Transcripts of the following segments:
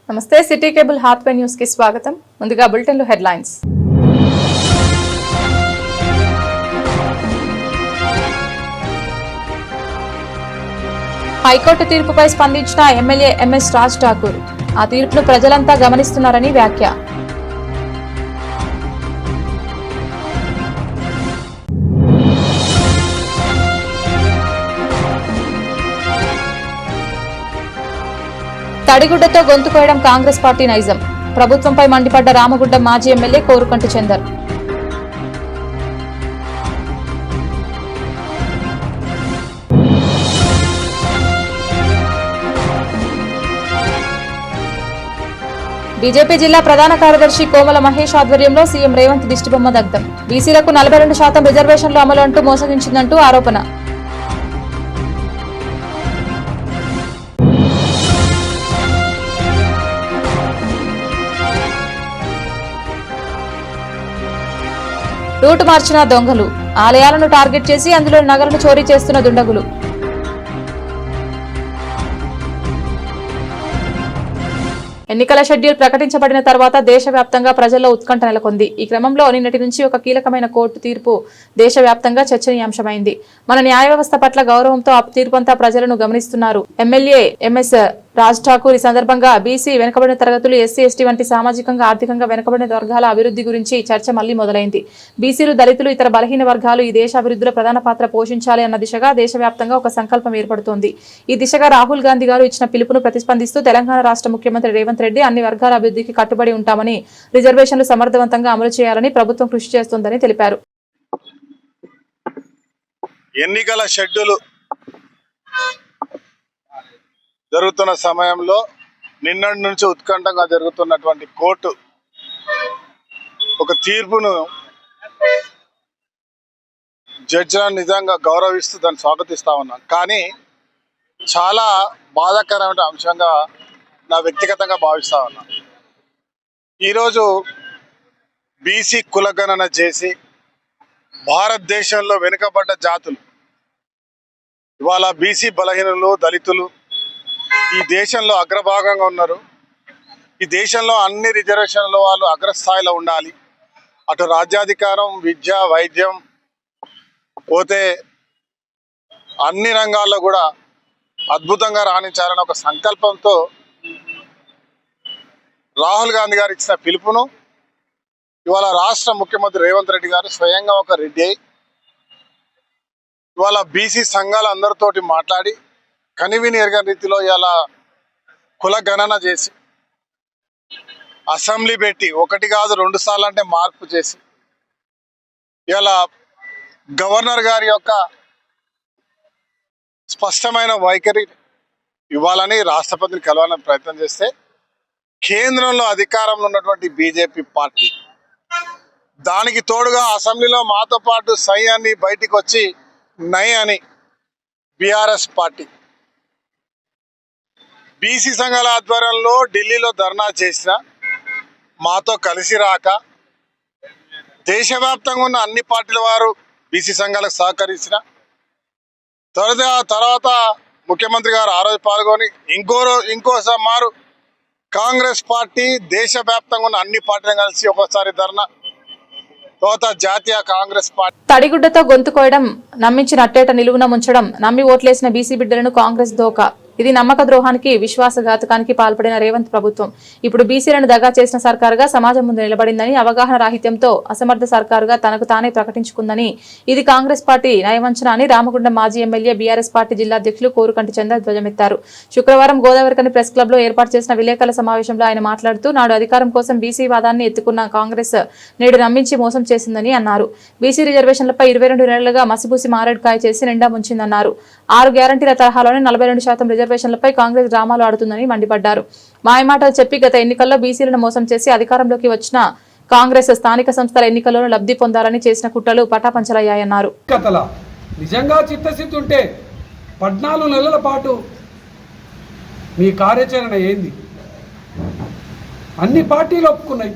నమస్తే city cable Hathway news కి స్వాగతం. ముందుగా బులెటిన్ లో హెడ్లైన్స్. హైకోర్టు తీర్పుపై స్పందించిన ఎమ్మెల్యే ఎంఎస్ రాజ్ ఠాకూర్. ఆ తీర్పును ప్రజలంతా గమనిస్తున్నారని వ్యాఖ్య. తడిగుడ్డతో గొంతు కోయడం కాంగ్రెస్ పార్టీ నైజం. ప్రభుత్వంపై మండిపడ్డ రామగుండం మాజీ ఎమ్మెల్యే కోరుకంటి చందర్. బీజేపీ జిల్లా ప్రధాన కార్యదర్శి కోమల మహేష్ ఆధ్వర్యంలో సీఎం రేవంత్ దిష్టిబొమ్మ దగ్ధం. బీసీలకు 42% రిజర్వేషన్లు అమలు అంటూ మోసగించిందంటూ ఆరోపణ. రూటు మార్చిన దొంగలు. ఆలయాలను టార్గెట్ చేసి అందులో నగలను చోరీ చేస్తున్న దుండగులు. ఎన్నికల షెడ్యూల్ ప్రకటించబడిన తర్వాత దేశవ్యాప్తంగా ప్రజల్లో ఉత్కంఠ నెలకొంది. ఈ క్రమంలో నిన్నటి నుంచి ఒక కీలకమైన కోర్టు తీర్పు దేశవ్యాప్తంగా చర్చనీయాంశమైంది. మన న్యాయ వ్యవస్థ పట్ల గౌరవంతో ఆ తీర్పంతా ప్రజలను గమనిస్తున్నారు. ఎమ్మెల్యే ఎంఎస్ రాజ్ ఠాకూర్ ఈ సందర్భంగా బీసీ, వెనుకబడిన తరగతులు, ఎస్సీ, ఎస్టీ వంటి సామాజికంగా ఆర్థికంగా వెనుకబడిన వర్గాల అభివృద్ధి గురించి చర్చ మళ్లీ మొదలైంది. బీసీలు, దళితులు, ఇతర బలహీన వర్గాలు ఈ దేశ అభివృద్ధిలో ప్రధాన పాత్ర పోషించాలి అన్న దిశగా దేశవ్యాప్తంగా ఒక సంకల్పం ఏర్పడుతోంది. ఈ దిశగా రాహుల్ గాంధీ గారు ఇచ్చిన పిలుపును ప్రతిస్పందిస్తూ తెలంగాణ రాష్ట్ర ముఖ్యమంత్రి రేవంత్ రెడ్డి అన్ని వర్గాల అభివృద్ధికి కట్టుబడి ఉంటామని, రిజర్వేషన్లు సమర్థవంతంగా అమలు చేయాలని ప్రభుత్వం కృషి చేస్తోందని తెలిపారు. ఎన్నికల షెడ్యూల్ జరుగుతున్న సమయంలో నిన్నటి నుంచి ఉత్కంఠంగా జరుగుతున్నటువంటి కోర్టు ఒక తీర్పును జడ్జిలను నిజంగా గౌరవిస్తూ దాన్ని స్వాగతిస్తా ఉన్నాం. కానీ చాలా బాధాకరమైన అంశంగా నా వ్యక్తిగతంగా భావిస్తా ఉన్నాను. ఈరోజు బీసీ కులగణన చేసి భారతదేశంలో వెనుకబడ్డ జాతులు, ఇవాళ బీసీ బలహీనులు, దళితులు ఈ దేశంలో అగ్రభాగంగా ఉన్నారు. ఈ దేశంలో అన్ని రిజర్వేషన్ల వాళ్ళు అగ్రస్థాయిలో ఉండాలి. అటు రాజ్యాధికారం, విద్య, వైద్యం పోతే అన్ని రంగాల్లో కూడా అద్భుతంగా రాణించాలని ఒక సంకల్పంతో రాహుల్ గాంధీ గారు ఇచ్చిన పిలుపును ఇవాళ రాష్ట్ర ముఖ్యమంత్రి రేవంత్ రెడ్డి గారు స్వయంగా ఒక రెడ్డి అయి ఇవాళ బీసీ సంఘాల అందరితోటి మాట్లాడి కనివిని ఎరగని రీతిలో ఇలా కుల గణన చేసి అసెంబ్లీ పెట్టి 1 కాదు 2 సార్లు అంటే మార్పు చేసి ఇలా గవర్నర్ గారి యొక్క స్పష్టమైన వైఖరి ఇవ్వాలని రాష్ట్రపతిని కలవాలని ప్రయత్నం చేస్తే కేంద్రంలో అధికారంలో ఉన్నటువంటి బీజేపీ పార్టీ దానికి తోడుగా అసెంబ్లీలో మాతో పాటు సై అని బయటికి వచ్చి నై అని బీఆర్ఎస్ పార్టీ బీసీ సంఘాల ఆధ్వర్యంలో ఢిల్లీలో ధర్నా చేసిన మాతో కలిసి రాక దేశవ్యాప్తంగా ఉన్న అన్ని పార్టీల వారు బీసీ సంఘాలకు సహకరించిన తర్వాత ముఖ్యమంత్రి గారు ఆ రోజు పాల్గొని ఇంకోసారి కాంగ్రెస్ పార్టీ దేశవ్యాప్తంగా ఉన్న అన్ని పార్టీలను కలిసి ఒకసారి ధర్నా, తర్వాత జాతీయ కాంగ్రెస్ పార్టీ. తడిగుడ్డతో గొంతు కోయడం, నమ్మించి నట్టేట నిలువున ముంచడం, నమ్మి ఓట్లేసిన బీసీ బిడ్డలను కాంగ్రెస్ దోకా. ఇది నమ్మక ద్రోహానికి, విశ్వాసఘాతకానికి పాల్పడిన రేవంత్ ప్రభుత్వం ఇప్పుడు బీసీలను దగా చేసిన సర్కారుగా సమాజం ముందు నిలబడిందని, అవగాహన రాహిత్యంతో అసమర్థ సర్కారుగా తనకు తానే ప్రకటించుకుందని, ఇది కాంగ్రెస్ పార్టీ నయవంచన అని రామగుండం మాజీ ఎమ్మెల్యే బీఆర్ఎస్ పార్టీ జిల్లా అధ్యక్షులు కోరుకంటి చందర్ ధ్వజమెత్తారు. శుక్రవారం గోదావరికని ప్రెస్ క్లబ్ లో ఏర్పాటు చేసిన విలేకరుల సమావేశంలో ఆయన మాట్లాడుతూ, నాడు అధికారం కోసం బీసీ వాదాన్ని ఎత్తుకున్న కాంగ్రెస్ నేడు నమ్మించి మోసం చేసిందని అన్నారు. బీసీ రిజర్వేషన్లపై 22 నెలలుగా మసిబూసి మారేడుకాయ చేసి నిండా ముంచిందన్నారు. 6 గ్యారంటీల తరహాలోనే 42% రిజర్వేషన్లపై కాంగ్రెస్ డ్రామాలు ఆడుతుందని మండిపడ్డారు. మాయమాటలు చెప్పి గత ఎన్నికల్లో బీసీలను మోసం చేసి అధికారంలోకి వచ్చిన కాంగ్రెస్ స్థానిక సంస్థల ఎన్నికల్లో లబ్ధి పొందాలని చేసిన కుట్రలు పటాపంచలయ్యాయన్నారు. నిజంగా చిత్తశుద్ధి ఉంటే 14 నెలల పాటు మీ కార్యాచరణ ఏంది? అన్ని పార్టీలు ఒప్పుకున్నాయి.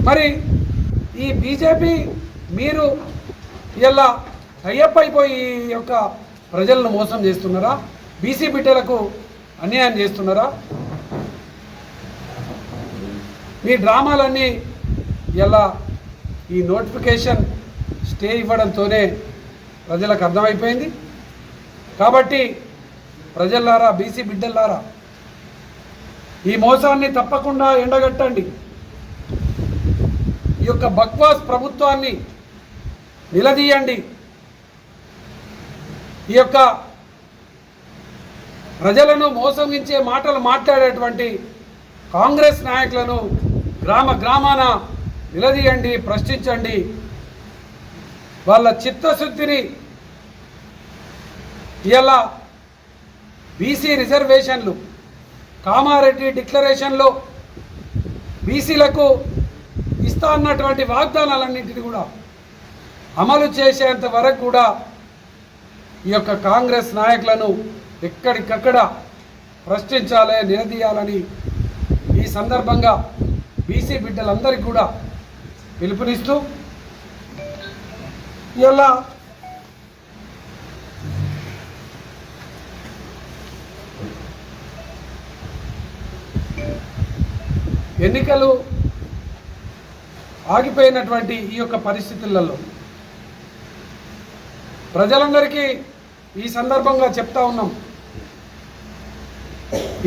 మరి ఈ బీజేపీ మీరు ఇలా టైఅప్ అయిపోయి ఈ యొక్క ప్రజలను మోసం చేస్తున్నారా? బీసీ బిడ్డలకు అన్యాయం చేస్తున్నారా? మీ డ్రామాలన్నీ ఇలా ఈ నోటిఫికేషన్ స్టే ఇవ్వడంతోనే ప్రజలకు అర్థమైపోయింది. కాబట్టి ప్రజలారా, బీసీ బిడ్డలారా, ఈ మోసాన్ని తప్పకుండా ఎండగట్టండి. ఈ యొక్క బక్వాస్ ప్రభుత్వాన్ని నిలదీయండి. ఈ యొక్క ప్రజలను మోసగించే మాటలు మాట్లాడేటువంటి కాంగ్రెస్ నాయకులను గ్రామ గ్రామాన నిలదీయండి, ప్రశ్నించండి. వాళ్ళ చిత్తశుద్ధిని ఇలా బీసీ రిజర్వేషన్లు, కామారెడ్డి డిక్లరేషన్లో బీసీలకు ఇస్తా అన్నటువంటి వాగ్దానాలన్నింటినీ కూడా అమలు చేసేంత వరకు కూడా ఈ యొక్క కాంగ్రెస్ నాయకులను ఎక్కడికక్కడ ప్రశ్నించాలి, నిలదీయాలని ఈ సందర్భంగా బీసీ బిడ్డలందరికీ కూడా పిలుపునిస్తూ ఇలా ఎన్నికలు ఆగిపోయినటువంటి ఈ యొక్క పరిస్థితులలో ప్రజలందరికీ ఈ సందర్భంగా చెప్తా ఉన్నాం,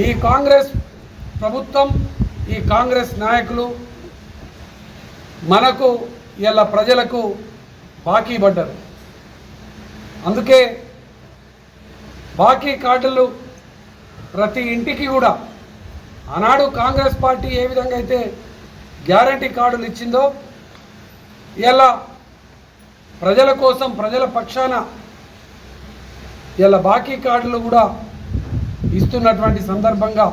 ఈ కాంగ్రెస్ ప్రభుత్వం, ఈ కాంగ్రెస్ నాయకులు మనకు ఇలా ప్రజలకు బాకీ పడ్డారు. అందుకే బాకీ కార్డులు ప్రతి ఇంటికి కూడా ఆనాడు కాంగ్రెస్ పార్టీ ఏ విధంగా అయితే గ్యారంటీ కార్డులు ఇచ్చిందో ఇలా ప్రజల కోసం, ప్రజల పక్షాన ఇలా బాకీ కార్డులు కూడా ఇస్తున్నటువంటి సందర్భంగా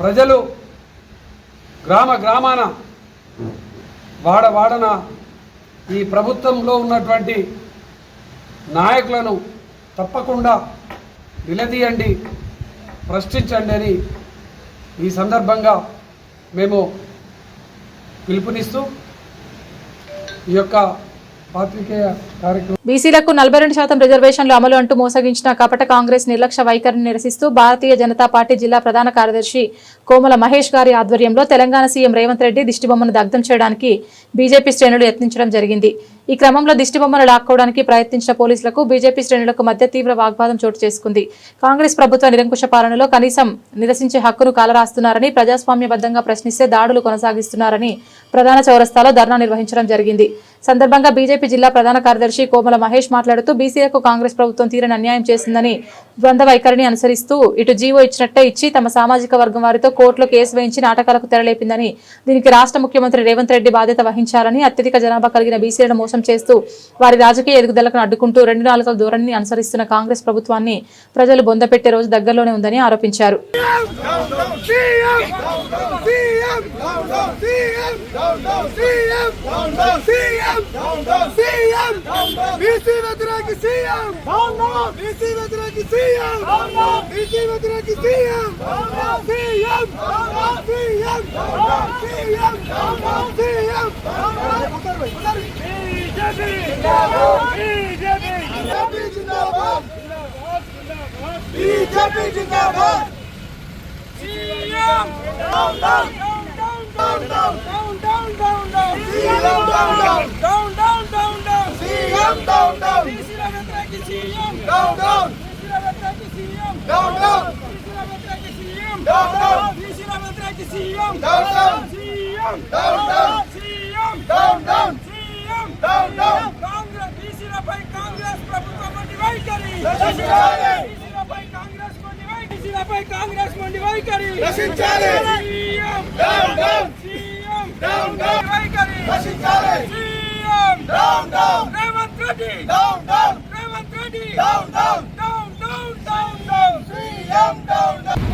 ప్రజలు గ్రామ గ్రామాన, వాడవాడన ఈ ప్రభుత్వంలో ఉన్నటువంటి నాయకులను తప్పకుండా నిలదీయండి, ప్రశ్నించండి అని ఈ సందర్భంగా మేము పిలుపునిస్తూ ఈ యొక్క పాత్రికేయ కార్యక్రమం బీసీలకు 42% రిజర్వేషన్లు అమలు అంటూ మోసగించిన కపట కాంగ్రెస్ నిర్లక్ష్య వైఖరిని నిరసిస్తూ భారతీయ జనతా పార్టీ జిల్లా ప్రధాన కార్యదర్శి కోమల మహేష్ గారి ఆధ్వర్యంలో తెలంగాణ సీఎం రేవంత్ రెడ్డి దిష్టిబొమ్మను దగ్ధం చేయడానికి బీజేపీ శ్రేణులు యత్నించడం జరిగింది. ఈ క్రమంలో దిష్టిబొమ్మను లాక్కోవడానికి ప్రయత్నించిన పోలీసులకు బీజేపీ శ్రేణులకు మధ్య తీవ్ర వాగ్వాదం చోటు చేసుకుంది. కాంగ్రెస్ ప్రభుత్వ నిరంకుశ పాలనలో కనీసం నిరసించే హక్కును కాలరాస్తున్నారని, ప్రజాస్వామ్యబద్ధంగా ప్రశ్నిస్తే దాడులు కొనసాగిస్తున్నారని ప్రధాన చౌరస్తాలో ధర్నా నిర్వహించడం జరిగింది. సందర్భంగా బీజేపీ జిల్లా ప్రధాన కార్యదర్శి కోమల మహేష్ మాట్లాడుతూ బీసీలకు కాంగ్రెస్ ప్రభుత్వం తీరని అన్యాయం చేసిందని, ద్వంద్వ వైఖరిని అనుసరిస్తూ ఇటు జీవో ఇచ్చినట్టే ఇచ్చి తమ సామాజిక వర్గం వారితో కోర్టులో కేసు వేయించి నాటకాలకు తెరలేపిందని, దీనికి రాష్ట్ర ముఖ్యమంత్రి రేవంత్ రెడ్డి బాధ్యత వహించారని, అత్యధిక జనాభా కలిగిన బీసీలను మోసం చేస్తూ వారి రాజకీయ ఎదుగుదలకు అడ్డుకుంటూ 2 నాలుకల ధోరణిని అనుసరిస్తున్న కాంగ్రెస్ ప్రభుత్వాన్ని ప్రజలు బొందపెట్టే రోజు దగ్గరలోనే ఉందని ఆరోపించారు. बीजेपी जिंदाबाद CM down down down down down down down CM down down down down down down CM down down CM down down CM down down CM down down CM down down CM down down CM down down CM down down Congress बीसीలపై కాంగ్రెస్ ప్రభుత్వం మొండి వైఖరి నశించాలి बीसीలపై కాంగ్రెస్ మొండి వైఖరి बीसीలపై కాంగ్రెస్ మొండి వైఖరి నశించాలి CM down down CM down down వైఖరి నశించాలి CM down down Revanth Reddy down down Revanth Reddy down down down down down down CM down down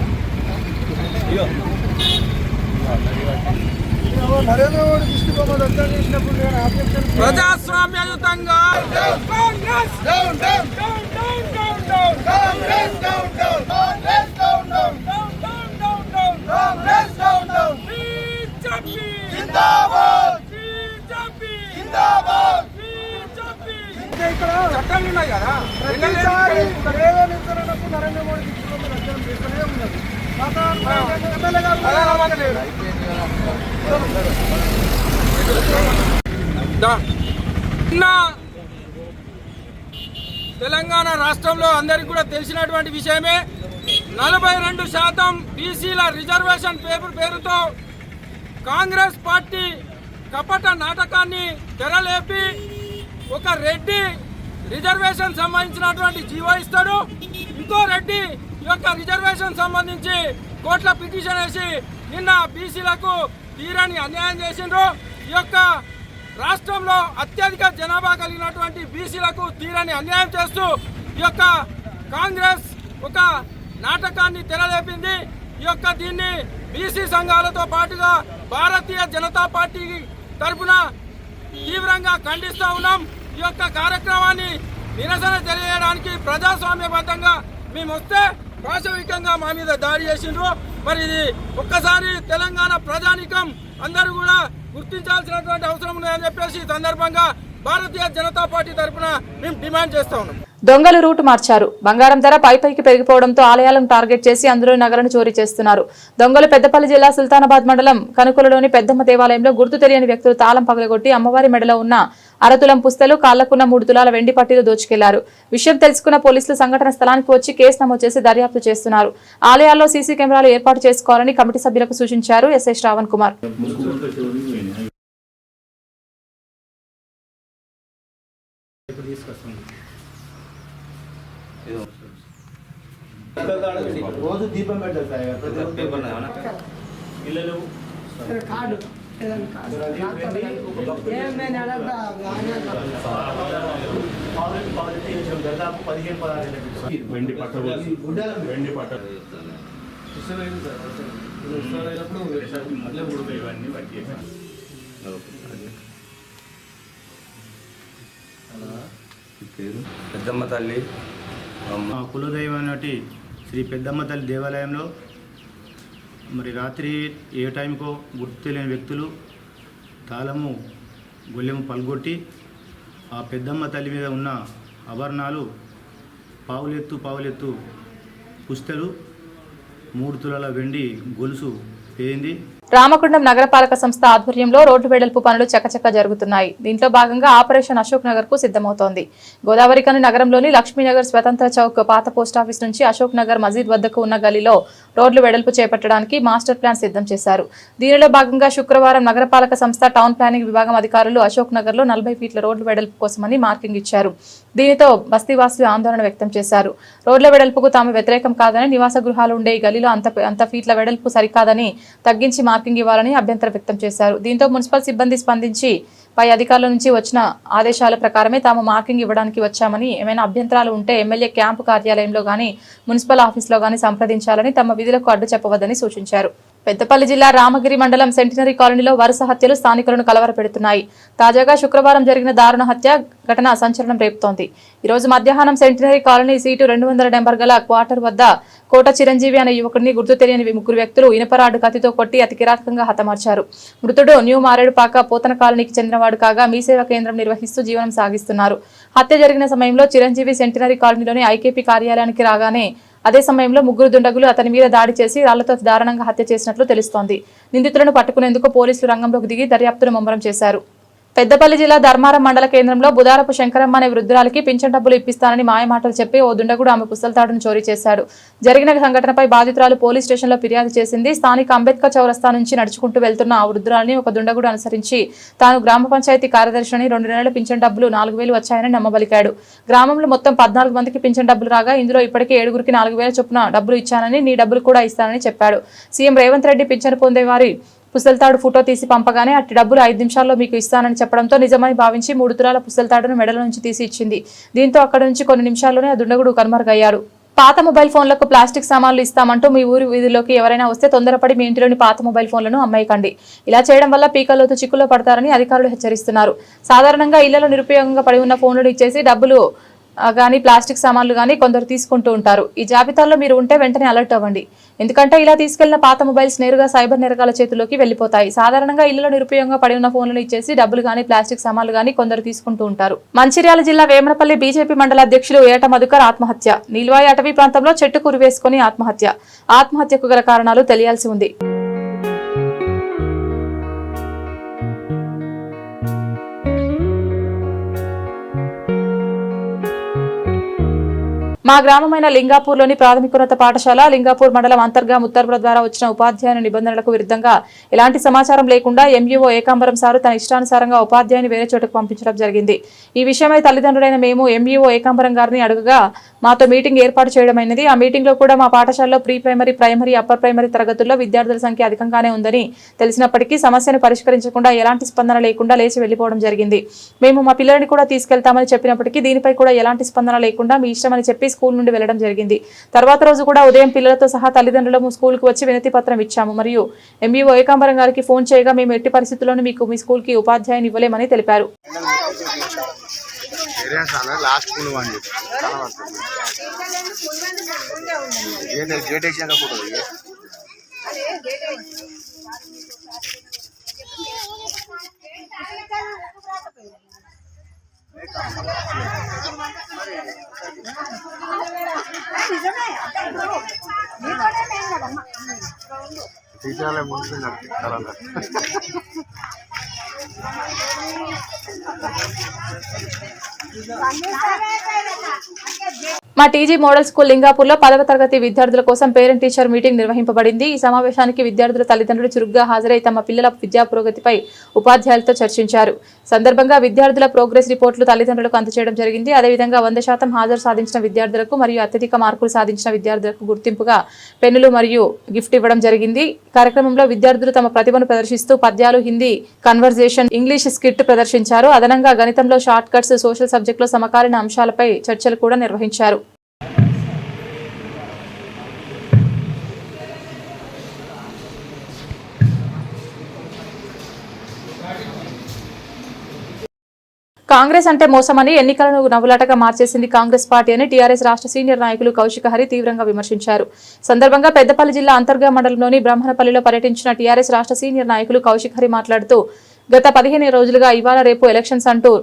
Narendra Modi దృష్టిబొమ్మ దగ్ధం చేసినప్పుడు నేను ఆబ్జెక్షన్ ప్రజాస్వామ్యయుతంగా Congress down down down down down down Congress down down Congress down down down down down Congress down down BJP జిందాబాద్ BJP జిందాబాద్ BJP ఇక్కడ చట్టాలు ఉన్నాయి కదా ప్రతిసారి ఏదో నిద్రనప్పుడు నరేంద్ర మోడీ దృష్టిబొమ్మ దగ్ధం చేస్తూనే ఉన్నది. ఎమ్మెల్యే గారు తెలంగాణ రాష్ట్రంలో అందరికీ కూడా తెలిసినటువంటి విషయమే 42% బీసీల రిజర్వేషన్ పేరుతో కాంగ్రెస్ పార్టీ కపట నాటకాన్ని తెరలేపి ఒక రెడ్డి రిజర్వేషన్ సంబంధించినటువంటి జీవో ఇస్తాడు, ఇంకో రెడ్డి ఈ యొక్క రిజర్వేషన్ సంబంధించి కోర్టులో పిటిషన్ వేసి నిన్న బీసీలకు తీరని అన్యాయం చేసిండ్రు. ఈ యొక్క రాష్ట్రంలో అత్యధిక జనాభా కలిగినటువంటి బీసీలకు తీరని అన్యాయం చేస్తూ ఈ యొక్క కాంగ్రెస్ ఒక నాటకాన్ని తెరలేపింది. ఈ యొక్క దీన్ని బీసీ సంఘాలతో పాటుగా భారతీయ జనతా పార్టీ తరఫున తీవ్రంగా ఖండిస్తూ ఉన్నాం. ఈ యొక్క కార్యక్రమాన్ని నిరసన తెలియజేయడానికి ప్రజాస్వామ్యబద్ధంగా మేము వస్తే పాశవికంగా మా మీద దాడి చేసిండ్రు. మరి ఇది ఒక్కసారి తెలంగాణ ప్రజానికం అందరూ కూడా గుర్తించాల్సినటువంటి అవసరం ఉందని చెప్పేసి ఈ సందర్భంగా భారతీయ జనతా పార్టీ తరఫున మేము డిమాండ్ చేస్తా ఉన్నాం. దొంగలు రూటు మార్చారు. బంగారం ధర పైకి పెరిగిపోవడంతో ఆలయాలను టార్గెట్ చేసి అందులో నగలను చోరీ చేస్తున్నారు. దొంగలు పెద్దపల్లి జిల్లా సుల్తానాబాద్ మండలం కనుకులలోని పెద్దమ్మ దేవాలయంలో గుర్తు తెలియని వ్యక్తులు తాళం పగలగొట్టి అమ్మవారి మెడలో ఉన్న అరతులం పుస్తలు, కాళ్లకున్న 3 తులాల వెండి పట్టీలు దోచుకెళ్లారు. విషయం తెలుసుకున్న పోలీసులు సంఘటన స్థలానికి వచ్చి కేసు నమోదు చేసి దర్యాప్తు చేస్తున్నారు. ఆలయాల్లో సీసీ కెమెరాలు ఏర్పాటు చేసుకోవాలని కమిటీ సభ్యులకు సూచించారు ఎస్ఐ శ్రావణ్ కుమార్. రోజు దీపం పెట్టారు కార్డు దాదాపు 15-16 వెండి పట్ట వెండి పట్ట ఇవన్నీ పెద్దమ్మ తల్లి కులదైవం నటి శ్రీ పెద్దమ్మ తల్లి దేవాలయంలో మరి రాత్రి ఏ టైంకో గుర్తు తెలియని వ్యక్తులు తాళము గొల్లెము పల్గొట్టి ఆ పెద్దమ్మ తల్లి మీద ఉన్న ఆభరణాలు పావులెత్తు పుస్తలు 3 తులాల వెండి గొలుసు పేయింది. రామగుండం నగరపాలక సంస్థ ఆధ్వర్యంలో రోడ్డు వెడల్పు పనులు చకచక జరుగుతున్నాయి. దీంట్లో భాగంగా ఆపరేషన్ అశోక్ నగర్ కు సిద్ధమవుతోంది. గోదావరికని నగరంలోని లక్ష్మీనగర్ స్వతంత్ర చౌక్ పాత పోస్టాఫీస్ నుంచి అశోక్ నగర్ మజీద్ వద్దకు ఉన్న గలీలో రోడ్లు వెడల్పు చేపట్టడానికి మాస్టర్ ప్లాన్ సిద్ధం చేశారు. దీనిలో భాగంగా శుక్రవారం నగరపాలక సంస్థ టౌన్ ప్లానింగ్ విభాగం అధికారులు అశోక్ నగర్ లో 40 ఫీట్ల రోడ్లు వెడల్పు కోసమని మార్కింగ్ ఇచ్చారు. దీనితో బస్తీవాసులు ఆందోళన వ్యక్తం చేశారు. రోడ్ల వెడల్పుకు తాము వ్యతిరేకం కాదని, నివాస గృహాలు ఉండే ఈ గలీలో అంత ఫీట్ల వెడల్పు సరికాదని, తగ్గించి మార్కింగ్ ఇవ్వాలని అభ్యంతరం వ్యక్తం చేశారు. దీంతో మున్సిపల్ సిబ్బంది స్పందించి పై అధికారుల నుంచి వచ్చిన ఆదేశాల ప్రకారమే తాము మార్కింగ్ ఇవ్వడానికి వచ్చామని, ఏమైనా అభ్యంతరాలు ఉంటే ఎమ్మెల్యే క్యాంపు కార్యాలయంలో గానీ మున్సిపల్ ఆఫీసులో గానీ సంప్రదించాలని, తమ విధులకు అడ్డు చెప్పవద్దని సూచించారు. పెద్దపల్లి జిల్లా రామగిరి మండలం సెంటినరీ కాలనీలో వరుస హత్యలు స్థానికులను కలవరపెడుతున్నాయి. తాజాగా శుక్రవారం జరిగిన దారుణ హత్య ఘటన సంచలనం రేపుతోంది. ఈ రోజు మధ్యాహ్నం సెంటినరీ కాలనీ సీటు 200 నెంబర్ గల క్వార్టర్ వద్ద కోట చిరంజీవి అనే యువకుడిని గుర్తు తెలియని 3 వ్యక్తులు ఇనపరాడు కత్తితో కొట్టి అతి కిరాతకంగా హతమార్చారు. మృతుడు న్యూ మారేడుపాక పోతన కాలనీకి చెందినవాడు కాగా మీ సేవా కేంద్రం నిర్వహిస్తూ జీవనం సాగిస్తున్నారు. హత్య జరిగిన సమయంలో చిరంజీవి సెంటినరీ కాలనీలోని ఐకేపీ కార్యాలయానికి రాగానే అదే సమయంలో 3 దుండగులు అతని మీద దాడి చేసి రాళ్లతో దారుణంగా హత్య చేసినట్లు తెలుస్తోంది. నిందితులను పట్టుకునేందుకు పోలీసులు రంగంలోకి దిగి దర్యాప్తును ముమ్మరం చేశారు. పెద్దపల్లి జిల్లా ధర్మారం మండల కేంద్రంలో బుధారపు శంకరమ్మ అనే వృద్ధురాలికి పింఛన్ డబ్బులు ఇప్పిస్తానని మాయమాటలు చెప్పి ఓ దుండగుడు ఆమె పుస్తలతాడును చోరీ చేశాడు. జరిగిన సంఘటనపై బాధితురాలు పోలీస్ స్టేషన్లో ఫిర్యాదు చేసింది. స్థానిక అంబేద్కర్ చౌరస్తా నుంచి నడుచుకుంటూ వెళ్తున్న ఆ వృద్ధురాలిని ఒక దుండగుడు అనుసరించి తాను గ్రామ పంచాయతీ కార్యదర్శిని 2 నెలల పింఛన్ డబ్బులు 4000 వచ్చాయని నమ్మబలికాడు. గ్రామంలో మొత్తం 14 మందికి పింఛన్ డబ్బులు రాగా ఇందులో ఇప్పటికే 7గురికి 4000 చొప్పున డబ్బులు ఇచ్చానని, నీ డబ్బులు కూడా ఇస్తానని చెప్పాడు. సీఎం రేవంత్ రెడ్డి పింఛన్ పొందేవారి పుస్తలతాడు ఫోటో తీసి పంపగానే అట్టి డబ్బులు 5 నిమిషాల్లో మీకు ఇస్తానని చెప్పడంతో నిజమని భావించి 3 తులాల పుస్తలతాడును మెడల నుంచి తీసి ఇచ్చింది. దీంతో అక్కడి నుంచి కొన్ని నిమిషాల్లోనే ఆ దుండగుడు కనుమరుగయ్యాడు. పాత మొబైల్ ఫోన్లకు ప్లాస్టిక్ సామాన్లు ఇస్తామంటూ మీ ఊరి వీధిలోకి ఎవరైనా వస్తే తొందరపడి మీ ఇంటిలోని పాత మొబైల్ ఫోన్లను అమ్మేయకండి. ఇలా చేయడం వల్ల పీకల్లోతు చిక్కుల్లో పడతారని అధికారులు హెచ్చరిస్తున్నారు. సాధారణంగా ఇళ్లలో నిరుపయోగంగా పడి ఉన్న ఫోన్లను ఇచ్చేసి డబ్బులు గానీ ప్లాస్టిక్ సామాన్లు గానీ కొందరు తీసుకుంటూ ఉంటారు. ఈ జాబితాలో మీరు ఉంటే వెంటనే అలర్ట్ అవ్వండి. ఎందుకంటే ఇలా తీసుకెళ్లిన పాత మొబైల్స్ నేరుగా సైబర్ నేరగాల చేతుల్లోకి వెళ్లిపోతాయి. సాధారణంగా ఇళ్లలో నిరుపయోగంగా పడి ఉన్న ఫోన్లను ఇచ్చేసి డబ్బులు గానీ ప్లాస్టిక్ సామాన్లు గానీ కొందరు తీసుకుంటూ ఉంటారు. మంచిర్యాల జిల్లా వేమనపల్లి బీజేపీ మండల అధ్యక్షులు ఏట మధుకర్ ఆత్మహత్య. నీల్వాయి అటవీ ప్రాంతంలో చెట్టు కురివేసుకుని ఆత్మహత్యకు గల కారణాలు తెలియాల్సి ఉంది. మా గ్రామమైన లింగాపూర్లోని ప్రాథమికోన్నత పాఠశాల లింగాపూర్ మండలం అంతర్గాం ఉత్తర్వుల ద్వారా వచ్చిన ఉపాధ్యాయుని నిబంధనలకు విరుద్ధంగా ఎలాంటి సమాచారం లేకుండా ఎంఈఓ ఏకాంబరం సారు తన ఇష్టానుసారంగా ఉపాధ్యాయుని వేరే చోటుకు పంపించడం జరిగింది. ఈ విషయమై తల్లిదండ్రులైన మేము ఎంఈఓ ఏకాంబరం గారిని అడుగగా మాతో మీటింగ్ ఏర్పాటు చేయడమైనది. ఆ మీటింగ్ లో కూడా మా పాఠశాలలో pre primary, primary, upper primary తరగతుల్లో విద్యార్థుల సంఖ్య అధికంగానే ఉందని తెలిసినప్పటికీ సమస్యను పరిష్కరించకుండా ఎలాంటి స్పందన లేకుండా లేచి వెళ్లిపోవడం జరిగింది. మేము మా పిల్లల్ని కూడా తీసుకెళ్తామని చెప్పినప్పటికీ దీనిపై కూడా ఎలాంటి స్పందన లేకుండా మీ ఇష్టమని చెప్పి స్కూల్ నుండి వెళ్లడం జరిగింది. తర్వాత రోజు కూడా ఉదయం పిల్లలతో సహా తల్లిదండ్రులము స్కూల్కి వచ్చి వినతి పత్రం ఇచ్చాము. మరియు ఎంఈఓ ఏకాంబరం గారికి ఫోన్ చేయగా మేము ఎట్టి పరిస్థితుల్లోనూ మీకు మీ స్కూల్ కి ఉపాధ్యాయుని ఇవ్వలేమని తెలిపారు. మా టీజీ మోడల్ స్కూల్ లింగాపూర్లో 10వ తరగతి విద్యార్థుల కోసం పేరెంట్ టీచర్ మీటింగ్ నిర్వహింపబడింది. ఈ సమావేశానికి విద్యార్థుల తల్లిదండ్రులు చురుగ్గా హాజరై తమ పిల్లల విద్యా పురోగతిపై ఉపాధ్యాయులతో చర్చించారు. సందర్భంగా విద్యార్థుల ప్రోగ్రెస్ రిపోర్టులు తల్లిదండ్రులకు అందజేయడం జరిగింది. అదేవిధంగా 100% హాజరు సాధించిన విద్యార్థులకు మరియు అత్యధిక మార్కులు సాధించిన విద్యార్థులకు గుర్తింపుగా పెన్నులు మరియు గిఫ్ట్ ఇవ్వడం జరిగింది. కార్యక్రమంలో విద్యార్థులు తమ ప్రతిభను ప్రదర్శిస్తూ పద్యాలు, హిందీ కన్వర్జేషన్, ఇంగ్లీష్ స్కిట్ ప్రదర్శించారు. అదనంగా గణితంలో షార్ట్ కట్స్, సోషల్ సబ్జెక్టులో సమకాలీన అంశాలపై చర్చలు కూడా నిర్వహించారు. కాంగ్రెస్ అంటే మోసమని, ఎన్నికలను నవ్వులాటగా మార్చేసింది కాంగ్రెస్ పార్టీ అని టీఆర్ఎస్ రాష్ట్ర సీనియర్ నాయకులు కౌశిక హరి తీవ్రంగా విమర్శించారు. సందర్భంగా పెద్దపల్లి జిల్లా అంతర్గా మండలంలోని బ్రహ్మణపల్లిలో పర్యటించిన టీఆర్ఎస్ రాష్ట్ర సీనియర్ నాయకులు కౌశిక హరి మాట్లాడుతూ గత 15 రోజులుగా ఇవాళ రేపు ఎలక్షన్స్ అంటూ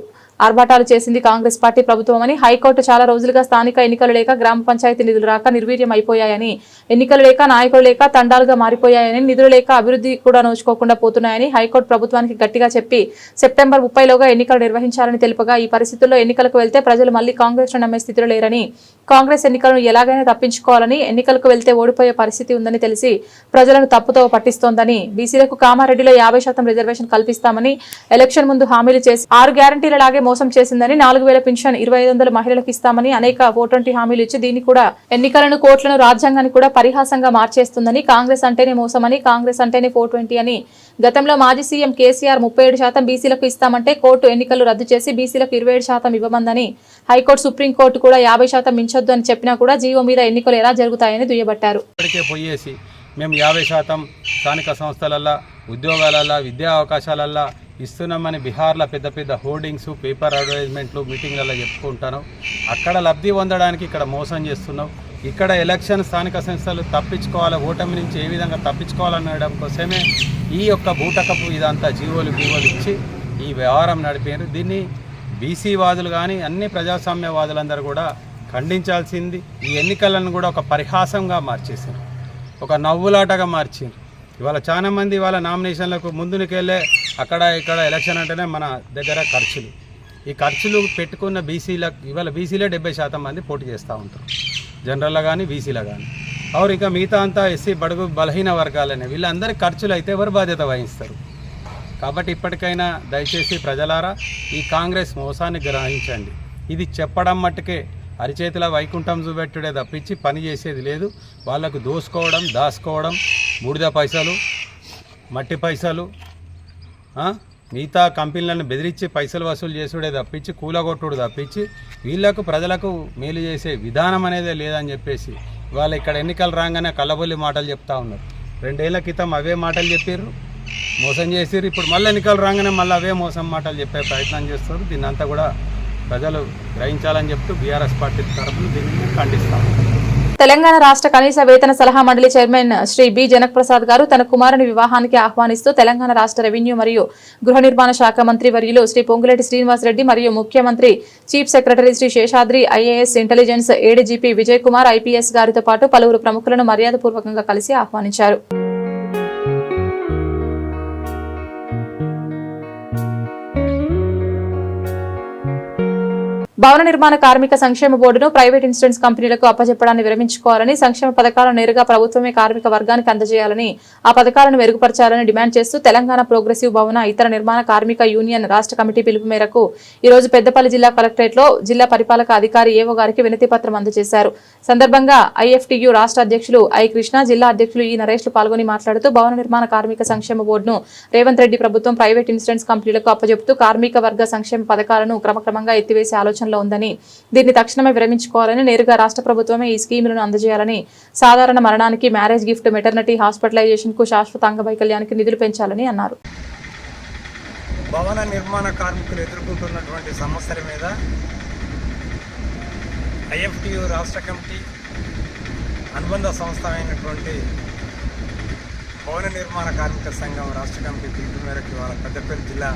ఆర్భాటాలు చేసింది కాంగ్రెస్ పార్టీ ప్రభుత్వమని, హైకోర్టు చాలా రోజులుగా స్థానిక ఎన్నికలు లేక గ్రామ పంచాయతీ నిధులు రాక నిర్వీర్యం అయిపోయాయని, ఎన్నికలు లేక నాయకులు లేక తండాలుగా మారిపోయాయని, నిధులు లేక అభివృద్ధి కూడా నోచుకోకుండా పోతున్నాయని హైకోర్టు ప్రభుత్వానికి గట్టిగా చెప్పి సెప్టెంబర్ 30లోగా ఎన్నికలు నిర్వహించాలని తెలుపగా, ఈ పరిస్థితుల్లో ఎన్నికలకు వెళ్తే ప్రజలు మళ్లీ కాంగ్రెస్ ను నమ్మే స్థితిలో లేరని, కాంగ్రెస్ ఎన్నికలను ఎలాగైనా తప్పించుకోవాలని, ఎన్నికలకు వెళ్తే ఓడిపోయే పరిస్థితి ఉందని తెలిసి ప్రజలను తప్పుతో పట్టిస్తోందని, బీసీలకు కామారెడ్డిలో 50% రిజర్వేషన్ కల్పిస్తామని ఎలక్షన్ ముందు హామీలు చేసి 6 గ్యారంటీలలాగే మోసం చేసిందని, 4000 పెన్షన్ 2500 మహిళలకు ఇస్తామని అనేక 420 హామీలు ఇచ్చి దీన్ని కూడా ఎన్నికలను, కోర్టులను, రాజ్యాంగాన్ని కూడా పరిహాసంగా మార్చేస్తుందని, కాంగ్రెస్ అంటేనే మోసమని, కాంగ్రెస్ అంటేనే 420 అని, గతంలో మాజీ సీఎం కేసీఆర్ 37% బీసీలకు ఇస్తామంటే కోర్టు ఎన్నికలు రద్దు చేసి బీసీలకు 27% ఇవ్వమందని, హైకోర్టు, సుప్రీంకోర్టు కూడా 50% మించొద్దు అని చెప్పినా కూడా జీవో మీద ఎన్నికలు ఎలా జరుగుతాయని దుయ్యబట్టారు. మేము 50% స్థానిక సంస్థలల్లో, ఉద్యోగాలల్లో, విద్యా అవకాశాలల్లో ఇస్తున్నామని బీహార్లో పెద్ద పెద్ద హోర్డింగ్స్, పేపర్ అడ్వర్టైజ్మెంట్లు, మీటింగ్లలో చెప్పుకుంటాను. అక్కడ లబ్ధి పొందడానికి ఇక్కడ మోసం చేస్తున్నాం. ఇక్కడ ఎలక్షన్, స్థానిక సంస్థలు తప్పించుకోవాలి, ఓటమి నుంచి ఏ విధంగా తప్పించుకోవాలనడం కోసమే ఈ యొక్క బూటకపు ఇదంతా జీవోలు ఇచ్చి ఈ వ్యవహారం నడిపారు. దీన్ని బీసీ వాదులు కానీ అన్ని ప్రజాస్వామ్యవాదులందరూ కూడా ఖండించాల్సింది. ఈ ఎన్నికలను కూడా ఒక పరిహాసంగా మార్చేసారు, ఒక నవ్వులాటగా మార్చింది. ఇవాళ చాలామంది ఇవాళ నామినేషన్లకు ముందుకెళ్ళే అక్కడ ఇక్కడ ఎలక్షన్ అంటేనే మన దగ్గర ఖర్చులు, ఈ ఖర్చులు పెట్టుకున్న బీసీలకు ఇవాళ బీసీలే 70% మంది పోటీ చేస్తూ ఉంటారు, జనరల్లో కానీ బీసీలో కానీ. అవును, ఇంకా మిగతా అంతా ఎస్సీ, బడుగు, బలహీన వర్గాలనే వీళ్ళందరి ఖర్చులు అయితే ఎవరు బాధ్యత వహిస్తారు? కాబట్టి ఇప్పటికైనా దయచేసి ప్రజలారా ఈ కాంగ్రెస్ మోసాన్ని గ్రహించండి. ఇది చెప్పడం మట్టుకే అరిచేతిలో వైకుంఠం చూపెట్టుడే తప్పించి పని చేసేది లేదు. వాళ్ళకు దోసుకోవడం, దాచుకోవడం, బూడిద పైసలు, మట్టి పైసలు, మిగతా కంపెనీలను బెదిరించి పైసలు వసూలు చేసుడే తప్పించి, కూలగొట్టుడు తప్పించి వీళ్లకు ప్రజలకు మేలు చేసే విధానం అనేదే లేదని చెప్పేసి వాళ్ళు ఇక్కడ ఎన్నికలు రాగానే కళ్ళబొల్లి మాటలు చెప్తా ఉన్నారు. 2 ఏళ్ల క్రితం అవే మాటలు చెప్పారు, మోసం చేసిర్రు. ఇప్పుడు మళ్ళీ ఎన్నికలు రాగానే మళ్ళీ అవే మోసం మాటలు చెప్పే ప్రయత్నం చేస్తారు. దీన్ని అంతా కూడా ప్రజలు గ్రహించాలని చెప్తూ బీఆర్ఎస్ పార్టీ తరఫున దీన్ని ఖండిస్తాము. తెలంగాణ రాష్ట్ర కనీస వేతన సలహా మండలి చైర్మన్ శ్రీ బి జనక్ ప్రసాద్ గారు తన కుమారుని వివాహానికి ఆహ్వానిస్తూ తెలంగాణ రాష్ట్ర రెవెన్యూ మరియు గృహ నిర్మాణ శాఖ మంత్రి వర్యులు శ్రీ పొంగులేటి శ్రీనివాస్ రెడ్డి మరియు ముఖ్యమంత్రి chief secretary Sri Seshadri, IAS intelligence ADGP Vijay Kumar IPS గారితో పాటు పలువురు ప్రముఖులను మర్యాదపూర్వకంగా కలిసి ఆహ్వానించారు. భవన నిర్మాణ కార్మిక సంక్షేమ బోర్డును ప్రైవేట్ ఇన్సూరెన్స్ కంపెనీలకు అప్పచెప్పడాన్ని విరమించుకోవాలని, సంక్షేమ పథకాలను నేరుగా ప్రభుత్వమే కార్మిక వర్గానికి అందజేయాలని, ఆ పథకాలను మెరుగుపరచాలని డిమాండ్ చేస్తూ తెలంగాణ ప్రోగ్రెసివ్ భవన ఇతర నిర్మాణ కార్మిక యూనియన్ రాష్ట్ర కమిటీ పిలుపు మేరకు ఈ రోజు పెద్దపల్లి జిల్లా కలెక్టరేట్లో జిల్లా పరిపాలక అధికారి ఏవో గారికి వినతి పత్రం అందజేశారు. సందర్భంగా ఐఎఫ్టియు రాష్ట్ర అధ్యక్షులు ఐ కృష్ణ, జిల్లా అధ్యక్షులు ఈ నరేష్లు పాల్గొని మాట్లాడుతూ భవన నిర్మాణ కార్మిక సంక్షేమ బోర్డును రేవంత్ రెడ్డి ప్రభుత్వం ప్రైవేట్ ఇన్సూరెన్స్ కంపెనీలకు అప్పచెబుతూ కార్మిక వర్గ సంక్షేమ పథకాలను క్రమక్రమంగా ఎత్తివేసే ఆలోచనలో ఉందని, దీన్ని తక్షణమే విరమించుకోవాలని, నేరుగా రాష్ట్ర ప్రభుత్వమే ఈ స్కీములను అందజేయాలని, సాధారణ మరణానికి, మ్యారేజ్ గిఫ్ట్, మెటర్నిటీ, హాస్పిటలైజేషన్ కు, శాశ్వత అంగవైకల్యానికి నిధులు పెంచాలని అన్నారు. భవన నిర్మాణ కార్మికులు ఎదుర్కొంటున్నటువంటి సమస్యల మీద ఐఎఫ్టియు రాష్ట్ర కమిటీ అనుబంధ సంస్థ అయినటువంటి భవన నిర్మాణ కార్మిక సంఘం రాష్ట్ర కమిటీ పిలుపు మేరకు ఇవాళ పెద్దపల్లి జిల్లా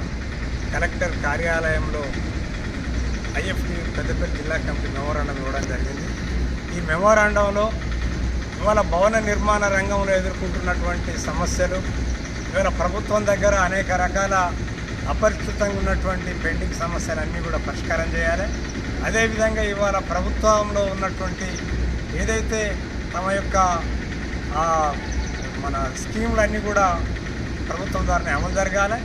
కలెక్టర్ కార్యాలయంలో ఐఎఫ్టియు పెద్దపల్లి జిల్లా కమిటీ మెమోరాండం ఇవ్వడం జరిగింది. ఈ మెమోరాండంలో ఇవాళ భవన నిర్మాణ రంగంలో ఎదుర్కొంటున్నటువంటి సమస్యలు, ఇవాళ ప్రభుత్వం దగ్గర అనేక రకాల అపరిచితంగా ఉన్నటువంటి పెండింగ్ సమస్యలన్నీ కూడా పరిష్కారం చేయాలి. అదేవిధంగా ఇవాళ ప్రభుత్వంలో ఉన్నటువంటి ఏదైతే తమ యొక్క మన స్కీములన్నీ కూడా ప్రభుత్వం ద్వారానే అమలు జరగాలి.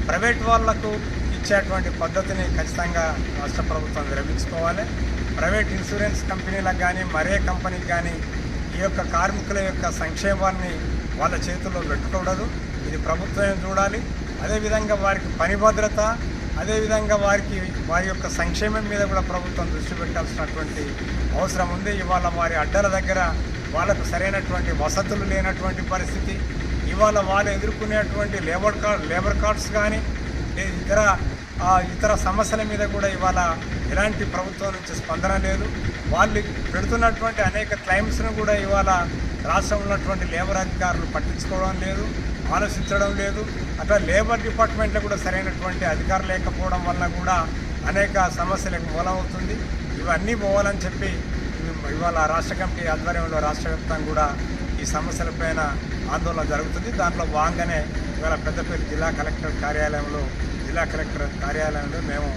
ప్రైవేట్ వాళ్లకు ఇచ్చేటువంటి పద్ధతిని ఖచ్చితంగా రాష్ట్ర ప్రభుత్వం విరమించుకోవాలి. ప్రైవేట్ ఇన్సూరెన్స్ కంపెనీలకు కానీ మరే కంపెనీకి కానీ ఈ యొక్క కార్మికుల యొక్క సంక్షేమాన్ని వాళ్ళ చేతుల్లో పెట్టుకోకూడదు. ఇది ప్రభుత్వమే చూడాలి. అదేవిధంగా వారికి పని భద్రత, అదేవిధంగా వారి యొక్క సంక్షేమం మీద కూడా ప్రభుత్వం దృష్టి పెట్టాల్సినటువంటి అవసరం ఉంది. ఇవాళ వారి అడ్డల దగ్గర వాళ్ళకు సరైనటువంటి వసతులు లేనటువంటి పరిస్థితి, ఇవాళ వాళ్ళు ఎదుర్కొనేటువంటి లేబర్ కార్డ్స్ కానీ ఇతర సమస్యల మీద కూడా ఇవాళ ఎలాంటి ప్రభుత్వం నుంచి స్పందన లేదు. వాళ్ళు పెడుతున్నటువంటి అనేక క్లైమ్స్ను కూడా ఇవాళ రాష్ట్రంలో ఉన్నటువంటి లేబర్ అధికారులు పట్టించుకోవడం లేదు, ఆలోచించడం లేదు. అట్లా లేబర్ డిపార్ట్మెంట్లో కూడా సరైనటువంటి అధికారులు లేకపోవడం వలన కూడా అనేక సమస్యలకు మూలమవుతుంది. ఇవన్నీ పోవాలని చెప్పి ఇవాళ రాష్ట్ర కమిటీ ఆధ్వర్యంలో రాష్ట్ర వ్యాప్తంగా కూడా ఈ సమస్యలపైన ఆందోళన జరుగుతుంది. దాంట్లో భాగంగానే ఇవాళ పెద్దపల్లి జిల్లా కలెక్టర్ కార్యాలయంలో మేము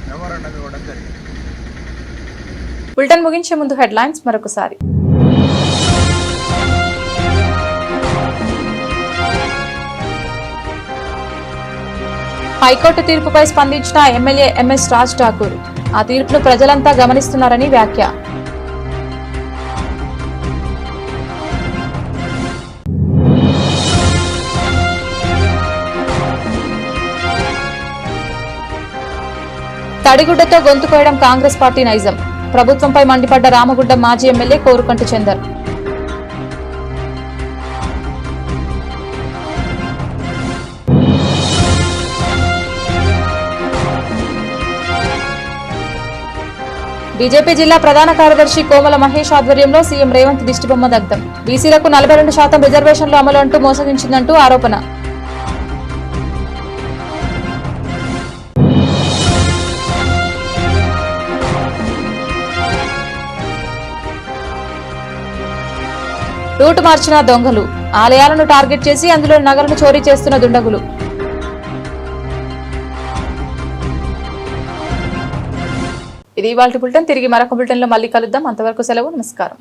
మెమోరాండం ఇవ్వడం జరిగింది. బులెటిన్ ముగించే ముందు హెడ్లైన్స్ మరొకసారి. హైకోర్టు తీర్పుపై స్పందించిన ఎమ్మెల్యే ఎంఎస్ రాజ్ ఠాకూర్, ఆ తీర్పును ప్రజలంతా గమనిస్తున్నారని వ్యాఖ్య. తడిగుడ్డతో గొంతు కోయడం కాంగ్రెస్ పార్టీ నైజం, ప్రభుత్వంపై మండిపడ్డ రామగుండం మాజీ ఎమ్మెల్యే కోరుకంటి చందర్. బీజేపీ జిల్లా ప్రధాన కార్యదర్శి కోమల మహేష్ ఆధ్వర్యంలో సీఎం రేవంత్ దిష్టిబొమ్మ దగ్ధం, బీసీలకు 42% రిజర్వేషన్లు అమలు అంటూ మోసగించిందంటూ ఆరోపణ. రూటు మార్చిన దొంగలు, ఆలయాలను టార్గెట్ చేసి అందులో నగలను చోరీ చేస్తున్న దుండగులు. ఇది ఇవాల్టి బులెటిన్. తిరిగి మరొక బులెటిన్లో మళ్ళీ కలుద్దాం. అంతవరకు సెలవు. నమస్కారం.